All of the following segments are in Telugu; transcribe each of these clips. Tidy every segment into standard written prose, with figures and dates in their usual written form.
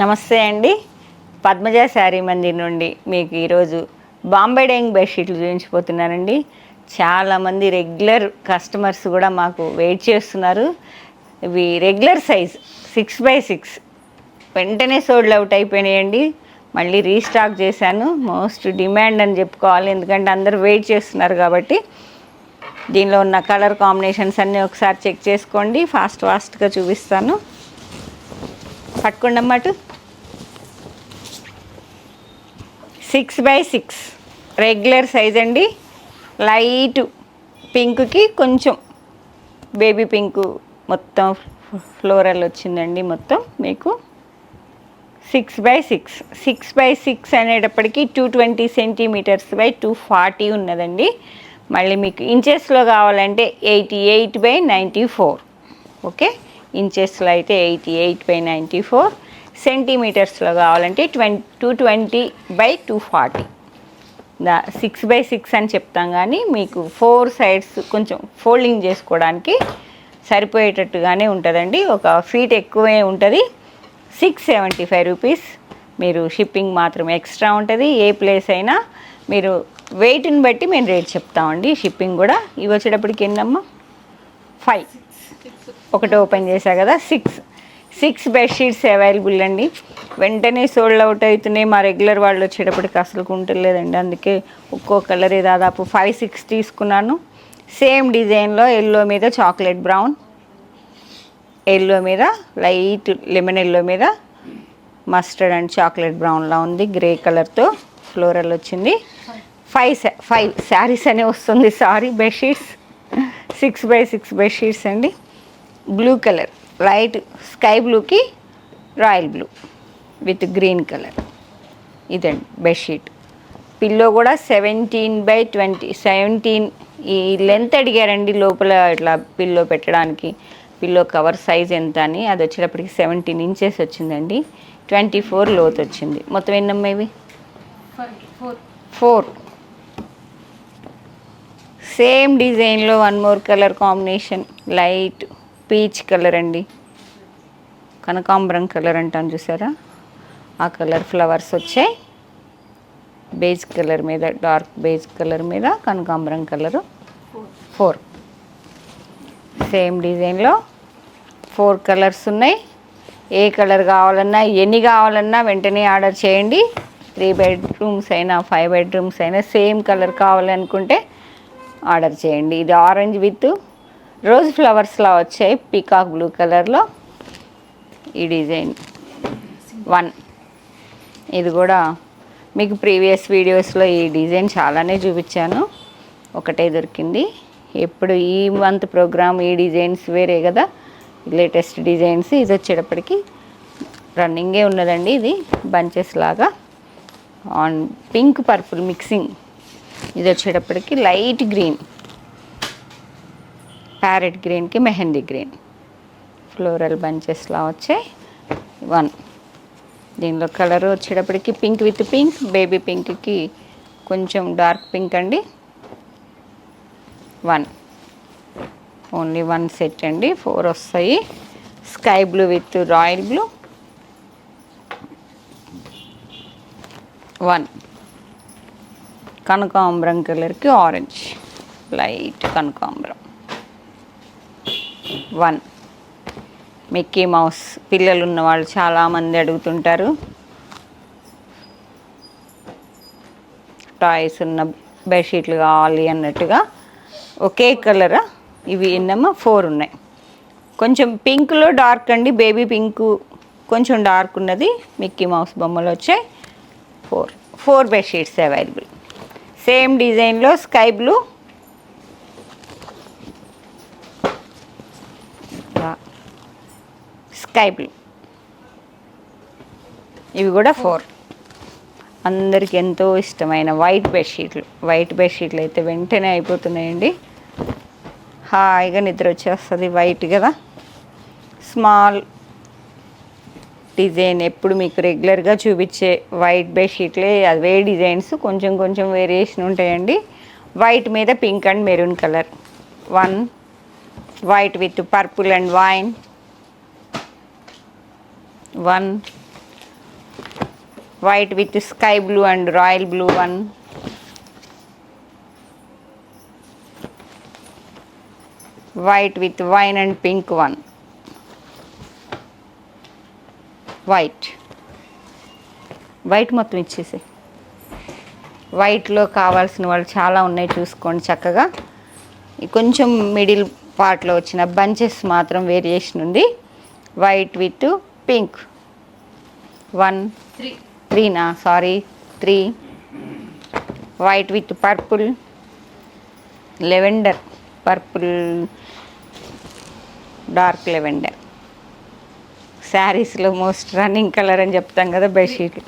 నమస్తే అండి. పద్మజ శారీ మందిర్ నుండి మీకు ఈరోజు బాంబే డైయింగ్ బెడ్షీట్లు చూపించిపోతున్నానండి. చాలామంది రెగ్యులర్ కస్టమర్స్ కూడా మాకు వెయిట్ చేస్తున్నారు. ఇవి రెగ్యులర్ సైజ్ 6x6 వెంటనే సోల్డ్ అవుట్ అయిపోయినాయండి. మళ్ళీ రీస్టాక్ చేశాను. మోస్ట్ డిమాండ్ అని చెప్పుకోవాలి, ఎందుకంటే అందరూ వెయిట్ చేస్తున్నారు కాబట్టి. దీనిలో ఉన్న కలర్ కాంబినేషన్స్ అన్నీ ఒకసారి చెక్ చేసుకోండి. ఫాస్ట్గా చూపిస్తాను. పట్టుకోండి అన్నమాట. 6x6 రెగ్యులర్ సైజ్ అండి. లైట్ పింక్కి కొంచెం బేబీ పింక్ మొత్తం ఫ్లోరల్ వచ్చిందండి. మొత్తం మీకు 6x6 అనేటప్పటికి 220 సెంటీమీటర్స్ బై 240 ఉన్నదండి. మళ్ళీ మీకు ఇంచెస్లో కావాలంటే 88/94. ఓకే, ఇంచెస్లో అయితే 88/94. సెంటీమీటర్స్లో కావాలంటే 220/240. 6x6 అని చెప్తాం, కానీ మీకు 4 సైడ్స్ కొంచెం ఫోల్డింగ్ చేసుకోవడానికి సరిపోయేటట్టుగానే ఉంటుందండి. ఒక ఫీట్ ఎక్కువే ఉంటుంది. 675 రూపీస్. మీరు షిప్పింగ్ మాత్రం ఎక్స్ట్రా ఉంటుంది. ఏ ప్లేస్ అయినా మీరు వెయిట్ని బట్టి మేము రేట్ చెప్తామండి. షిప్పింగ్ కూడా. ఇవి వచ్చేటప్పటికి ఎన్నమ్మా? 5. ఒకటి ఓపెన్ చేశా కదా. 6 బెడ్షీట్స్ అవైలబుల్ అండి. వెంటనే సోల్డ్ అవుట్ అవుతున్నాయి. మా రెగ్యులర్ వాళ్ళు వచ్చేటప్పటికి అసలు ఉంటలేదండి. అందుకే ఒక్కో కలర్ దాదాపు 5-6 తీసుకున్నాను. సేమ్ డిజైన్లో ఎల్లో మీద చాక్లెట్ బ్రౌన్, ఎల్లో మీద లైట్ లెమన్ ఎల్లో మీద మస్టర్డ్ అండ్ చాక్లెట్ బ్రౌన్లా ఉంది. గ్రే కలర్తో ఫ్లోరల్ వచ్చింది. 5 శారీస్ అనే వస్తుంది. సారీ, బెడ్షీట్స్ 6x6 బెడ్షీట్స్ అండి. బ్లూ కలర్, లైట్ స్కై బ్లూకి royal blue with green colour. ఇదండి బెడ్షీట్. పిల్లో కూడా 17/20. 17 ఈ లెంత్ అడిగారండి లోపల ఇట్లా పిల్లో పెట్టడానికి. పిల్లో కవర్ సైజ్ ఎంత అని. అది వచ్చేటప్పటికి 17 ఇంచెస్ వచ్చిందండి. 24 లోతు వచ్చింది. మొత్తం ఎన్నమ్మా ఇవి? 4. సేమ్ డిజైన్లో one more colour combination, light peach colour అండి. కనకాంబరం కలర్ అంటాను చూసారా, ఆ కలర్ ఫ్లవర్స్ వచ్చాయి. బేజ్ కలర్ మీద, డార్క్ బేజ్ కలర్ మీద కనకాంబరం కలరు. 4 సేమ్ డిజైన్లో 4 కలర్స్ ఉన్నాయి. ఏ కలర్ కావాలన్నా, ఎన్ని కావాలన్నా వెంటనే ఆర్డర్ చేయండి. 3 బెడ్రూమ్స్ అయినా 5 బెడ్రూమ్స్ అయినా సేమ్ కలర్ కావాలనుకుంటే ఆర్డర్ చేయండి. ఇది ఆరెంజ్ విత్ రోజ్ ఫ్లవర్స్లా వచ్చాయి పీకాక్ బ్లూ కలర్లో. ఈ డిజైన్ 1. ఇది కూడా మీకు ప్రీవియస్ వీడియోస్లో ఈ డిజైన్ చాలానే చూపించాను. ఒకటే దొరికింది. ఎప్పుడు ఈ మంత్ ప్రోగ్రామ్ ఈ డిజైన్స్ వేరే కదా, లేటెస్ట్ డిజైన్స్. ఇది వచ్చేటప్పటికి రన్నింగే ఉన్నదండి. ఇది బంచెస్ లాగా ఆన్ పింక్ పర్పుల్ మిక్సింగ్. ఇది వచ్చేటప్పటికి లైట్ గ్రీన్, ప్యారెట్ గ్రీన్కి మెహందీ గ్రీన్ ఫ్లోరల్ బంచెస్లా వచ్చాయి. 1. దీనిలో కలర్ వచ్చేటప్పటికి పింక్ విత్ పింక్, బేబీ పింక్కి కొంచెం డార్క్ పింక్ అండి. 1. ఓన్లీ 1 సెట్ అండి. 4 వస్తాయి. Sky blue with royal blue. 1. కనకాంబరం కలర్కి ఆరెంజ్, లైట్ కనకాంబరం. 1. Mickey mouse. పిల్లలు ఉన్న వాళ్ళు చాలామంది అడుగుతుంటారు. టాయ్స్ ఉన్న బెడ్షీట్లు కావాలి అన్నట్టుగా. ఒకే కలరా ఇవి? ఎన్నమ్మా? 4 ఉన్నాయి. కొంచెం పింక్లో డార్క్ అండి, బేబీ పింక్ కొంచెం డార్క్ ఉన్నది. మిక్కీ మౌస్ బొమ్మలు వచ్చాయి. 4 బెడ్షీట్స్ అవైలబుల్. సేమ్ డిజైన్లో స్కై బ్లూ, స్కై బ్లూ. ఇవి కూడా 4. అందరికి ఎంతో ఇష్టమైన వైట్ బెడ్షీట్లు. వైట్ బెడ్షీట్లు అయితే వెంటనే అయిపోతున్నాయండి. హాయిగా నిద్ర వచ్చేస్తుంది. వైట్ కదా, స్మాల్ డిజైన్. ఎప్పుడు మీకు రెగ్యులర్గా చూపించే వైట్ బెడ్షీట్లే అవే డిజైన్స్, కొంచెం కొంచెం వేరియేషన్ ఉంటాయండి. వైట్ మీద pink and maroon colour. 1. White with purple and wine. 1. White with sky blue and royal blue one, white with wine and pink one, white మొత్తం ఇచ్చేసి. వైట్లో కావాల్సిన వాళ్ళు చాలా ఉన్నాయి, చూసుకోండి చక్కగా. కొంచెం మిడిల్ పార్ట్లో వచ్చిన బంచెస్ మాత్రం వేరియేషన్ ఉంది. White with pink 3, white with purple, lavender, purple dark lavender. శారీస్లో మోస్ట్ రన్నింగ్ కలర్ అని చెప్తాం కదా బెడ్షీట్లు.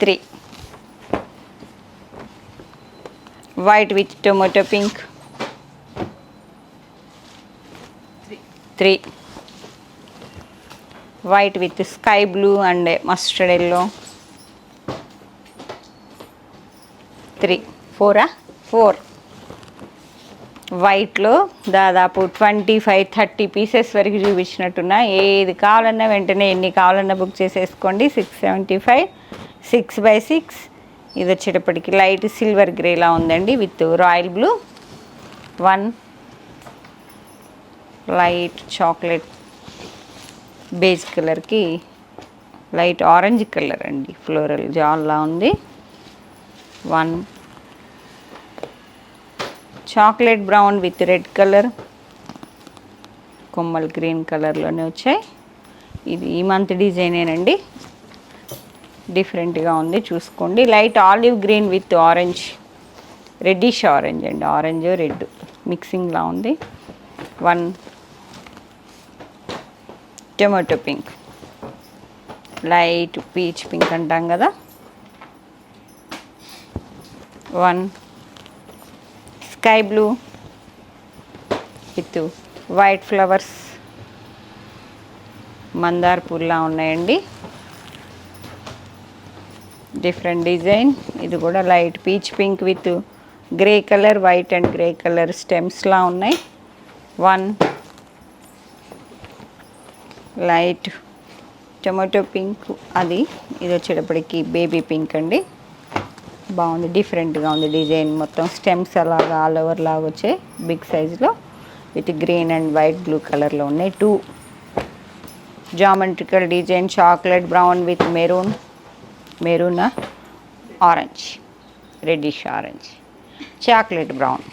3, white with tomato pink 3, white with sky blue and mustard yellow 3, 4 వైట్లో దాదాపు 25-30 పీసెస్ వరకు చూపించినట్టున్నా. ఏది కావాలన్నా వెంటనే ఎన్ని కావాలన్నా బుక్ చేసేసుకోండి. 675, 6x6. ఇది వచ్చేటప్పటికి లైట్ సిల్వర్ గ్రేలా ఉందండి with royal blue 1, light chocolate beige కలర్కి లైట్ ఆరెంజ్ కలర్ అండి, ఫ్లోరల్ జాల్లా ఉంది 1, chocolate brown with red colour, కొమ్మల్ గ్రీన్ కలర్లోనే వచ్చాయి. ఇది ఈ మంత్ డిజైనేనండి, డిఫరెంట్గా ఉంది చూసుకోండి. Light olive green with orange, reddish orange అండి, ఆరెంజ్ రెడ్ మిక్సింగ్లా ఉంది 1, tomato pink, light peach pink అంటాం కదా 1, sky blue with white flowers, మందార్ పూల్లా ఉన్నాయండి, డిఫరెంట్ డిజైన్. ఇది కూడా light peach pink with grey colour, white and grey colour స్టెమ్స్లా ఉన్నాయి 1, లైట్ టొమాటో పింక్ అది. ఇది వచ్చేటప్పటికి బేబీ పింక్ అండి, బాగుంది, డిఫరెంట్గా ఉంది డిజైన్. మొత్తం స్టెమ్స్ అలాగా ఆల్ ఓవర్ లాగా వచ్చాయి బిగ్ సైజులో with green and white blue కలర్లో ఉన్నాయి 2, geometrical design chocolate brown with maroon orange, reddish orange, chocolate brown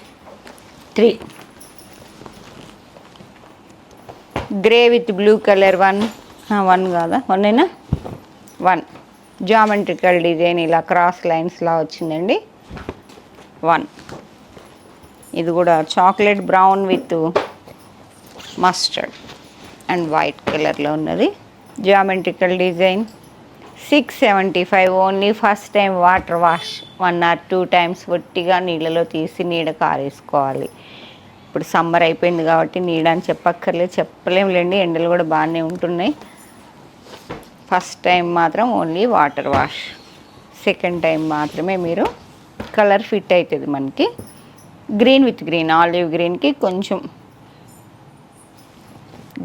3, grey with blue colour 1 కాదా 1 అయినా 1, జామెట్రికల్ డిజైన్ ఇలా క్రాస్ లైన్స్లా వచ్చిందండి 1. ఇది కూడా chocolate brown with mustard and white కలర్లో ఉన్నది, geometrical design 675 only. First time water wash 1 or 2 times ఒట్టిగా నీళ్ళలో తీసి నీడ కారేసుకోవాలి. ఇప్పుడు సమ్మర్ అయిపోయింది కాబట్టి నీడ అని చెప్పక్కర్లేదు, చెప్పలేములేండి, ఎండలు కూడా బాగానే ఉంటున్నాయి. ఫస్ట్ టైం మాత్రం only water wash, second time మాత్రమే మీరు కలర్ ఫిట్ అవుతుంది మనకి. గ్రీన్ విత్ గ్రీన్, ఆలివ్ గ్రీన్కి కొంచెం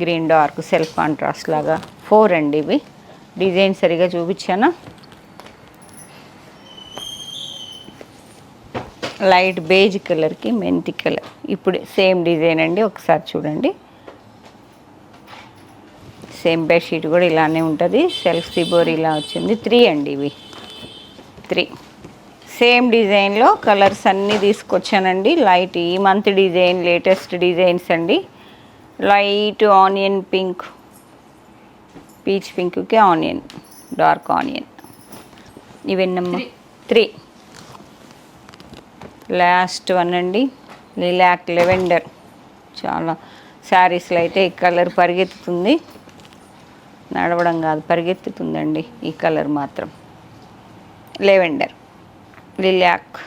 గ్రీన్ డార్క్ సెల్ఫ్ కాంట్రాస్ట్ లాగా 4 అండి. ఇవి డిజైన్ సరిగా చూపించానా. లైట్ బేజ్ కలర్కి మెంతి కలర్, ఇప్పుడు సేమ్ డిజైన్ అండి, ఒకసారి చూడండి. సేమ్ బెడ్షీట్ కూడా ఇలానే ఉంటుంది, సెల్ఫ్ సిబోర్ ఇలా వచ్చింది 3 అండి. ఇవి 3 సేమ్ డిజైన్లో కలర్స్ అన్నీ తీసుకొచ్చానండి. లైట్ ఈ మంత్ డిజైన్ లేటెస్ట్ డిజైన్స్ అండి. లైట్ ఆనియన్ పింక్, పీచ్ పింక్కి ఆనియన్, డార్క్ ఆనియన్. ఇవన్నమ్మా 3. లాస్ట్ 1 అండి, లిలాక్ లెవెండర్. చాలా శారీస్లో అయితే ఈ కలర్ పరిగెత్తుతుంది, నడవడం కాదు పరిగెత్తుతుందండి ఈ కలర్ మాత్రం. లెవెండర్, లిలాక్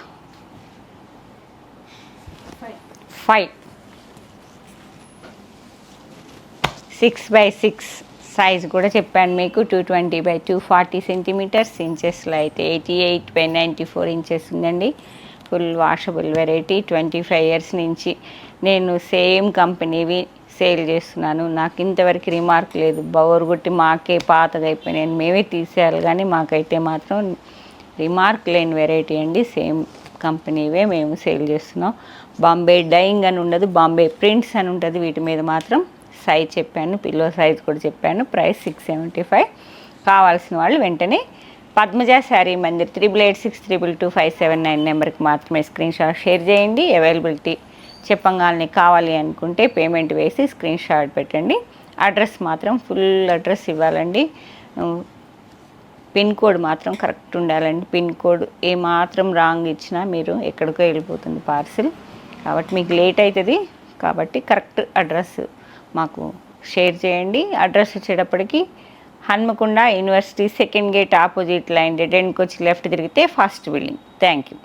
5, 6x6 సైజ్ కూడా చెప్పాను మీకు. 220x240 సెంటీమీటర్స్, ఇంచెస్లో అయితే 88x94 ఇంచెస్ ఉందండి. Full washable variety. 25 years నుంచి నేను సేమ్ కంపెనీవి సేల్ చేస్తున్నాను, నాకు ఇంతవరకు రిమార్క్ లేదు, బోరుగొట్టి మాకే పాతగా అయిపోయినాయి, మేమే తీసేయాలి, కానీ మాకైతే మాత్రం రిమార్క్ లేని వెరైటీ అండి. సేమ్ కంపెనీవే మేము సేల్ చేస్తున్నాం. బాంబే డైయింగ్ అని ఉండదు, బాంబే ప్రింట్స్ అని ఉంటుంది. వీటి మీద మాత్రం సైజ్ చెప్పాను, పిల్లో సైజ్ కూడా చెప్పాను. ప్రైస్ 675. కావాల్సిన వాళ్ళు వెంటనే పద్మజ శారీ మందిర్ 8886222579 నెంబర్కి మాత్రమే స్క్రీన్ షాట్ షేర్ చేయండి. అవైలబిలిటీ చెప్పంగానే కావాలి అనుకుంటే పేమెంట్ వేసి స్క్రీన్ షాట్ పెట్టండి. అడ్రస్ మాత్రం ఫుల్ అడ్రస్ ఇవ్వాలండి. పిన్ కోడ్ మాత్రం కరెక్ట్ ఉండాలండి. పిన్ కోడ్ ఏమాత్రం రాంగ్ ఇచ్చినా మీరు ఎక్కడికో వెళ్ళిపోతుంది పార్సిల్, కాబట్టి మీకు లేట్ అవుతుంది. కాబట్టి కరెక్ట్ అడ్రస్ మాకు షేర్ చేయండి. అడ్రస్ వచ్చేటప్పటికి Hanmakonda university second gate opposite line dead ఎండ్కి వచ్చి లెఫ్ట్ తిరిగితే ఫస్ట్ బిల్డింగ్. Thank you.